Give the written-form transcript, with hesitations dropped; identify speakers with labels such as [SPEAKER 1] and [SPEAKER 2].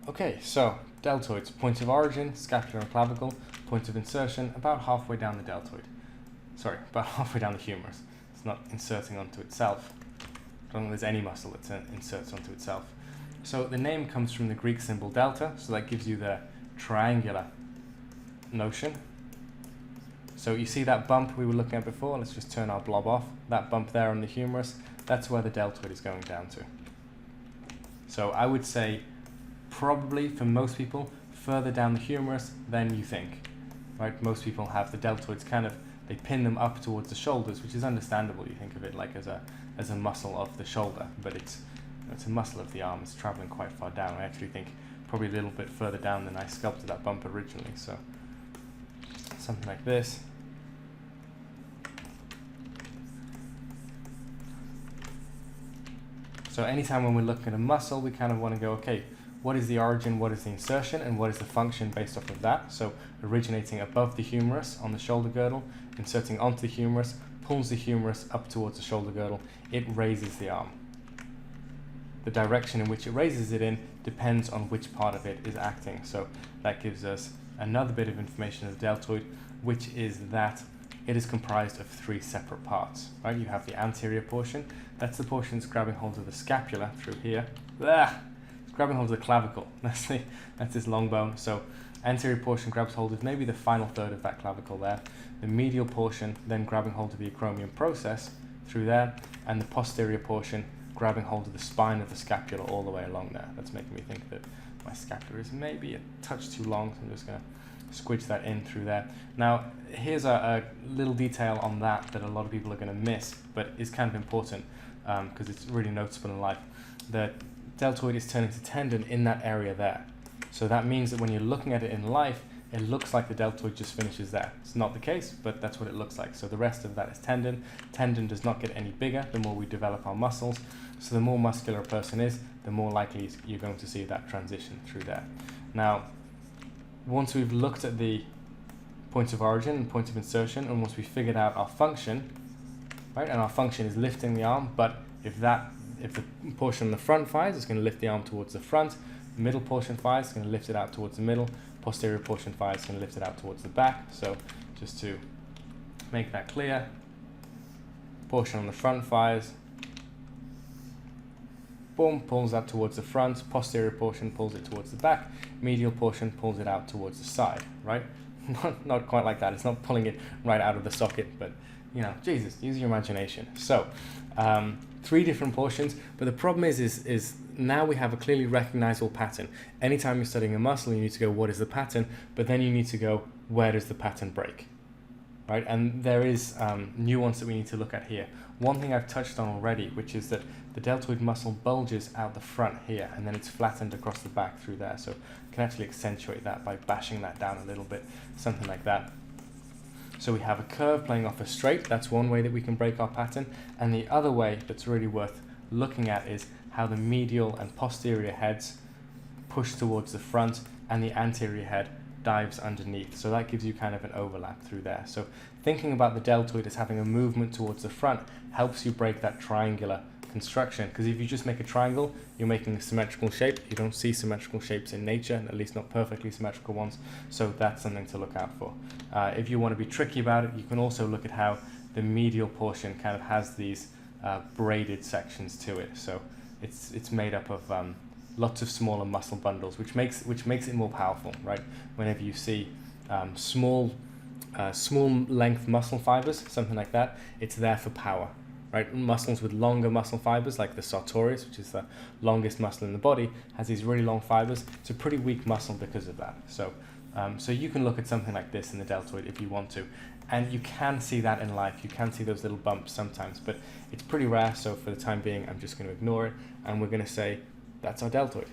[SPEAKER 1] Okay, so deltoids, point of origin, scapula and clavicle, point of insertion, about halfway down the deltoid. Sorry, about halfway down the humerus. It's not inserting onto itself. I don't think there's any muscle that inserts onto itself. So the name comes from the Greek symbol delta, so that gives you the triangular notion. So you see that bump we were looking at before? Let's just turn our blob off. That bump there on the humerus, that's where the deltoid is going down to. So I would say probably for most people further down the humerus than you think, right? Most people have the deltoids they pin them up towards the shoulders, which is understandable. You think of it like as a muscle of the shoulder, but it's a muscle of the arm. It's traveling quite far down. I actually think probably a little bit further down than I sculpted that bump originally. So something like this. So anytime when we're looking at a muscle, we kind of want to go, okay, what is the origin, what is the insertion, and what is the function based off of that? So originating above the humerus on the shoulder girdle, inserting onto the humerus, pulls the humerus up towards the shoulder girdle, it raises the arm. The direction in which it raises it in depends on which part of it is acting. So that gives us another bit of information of the deltoid, which is that it is comprised of three separate parts, right? You have the anterior portion. That's the portion that's grabbing hold of the scapula through here. It's grabbing hold of the clavicle. That's this long bone. So anterior portion grabs hold of maybe the final third of that clavicle there. The medial portion then grabbing hold of the acromion process through there, and the posterior portion grabbing hold of the spine of the scapula all the way along there. That's making me think that my scapula is maybe a touch too long, so I'm just going to squidge that in through there. Now, here's a little detail on that a lot of people are going to miss, but is kind of important because it's really noticeable in life. The deltoid is turning to tendon in that area there. So that means that when you're looking at it in life, it looks like the deltoid just finishes there. It's not the case, but that's what it looks like. So the rest of that is tendon. Tendon does not get any bigger the more we develop our muscles. So the more muscular a person is, the more likely you're going to see that transition through there. Now, once we've looked at the point of origin and point of insertion, and once we've figured out our function, right, and our function is lifting the arm, but if the portion on the front fires, it's going to lift the arm towards the front, the middle portion fires, it's going to lift it out towards the middle, posterior portion fires, it's going to lift it out towards the back. So just to make that clear, portion on the front fires, boom, pulls that towards the front, posterior portion pulls it towards the back, medial portion pulls it out towards the side, right? Not quite like that, it's not pulling it right out of the socket, but you know, Jesus, use your imagination. So, three different portions, but the problem is now we have a clearly recognizable pattern. Anytime you're studying a muscle, you need to go, what is the pattern? But then you need to go, where does the pattern break? Right? And there is nuance that we need to look at here. One thing I've touched on already, which is that the deltoid muscle bulges out the front here, and then it's flattened across the back through there. So you can actually accentuate that by bashing that down a little bit, something like that. So we have a curve playing off a straight. That's one way that we can break our pattern. And the other way that's really worth looking at is how the medial and posterior heads push towards the front and the anterior head dives underneath. So that gives you kind of an overlap through there. So thinking about the deltoid as having a movement towards the front helps you break that triangular construction, because if you just make a triangle, you're making a symmetrical shape. You don't see symmetrical shapes in nature, at least not perfectly symmetrical ones, so that's something to look out for. If you want to be tricky about it, you can also look at how the medial portion kind of has these braided sections to it. So it's made up of lots of smaller muscle bundles, which makes it more powerful, right? Whenever you see small length muscle fibers, something like that, it's there for power. Right, muscles with longer muscle fibers, like the sartorius, which is the longest muscle in the body, has these really long fibers. It's a pretty weak muscle because of that. So, so you can look at something like this in the deltoid if you want to, and you can see that in life. You can see those little bumps sometimes, but it's pretty rare. So for the time being, I'm just going to ignore it, and we're going to say that's our deltoid.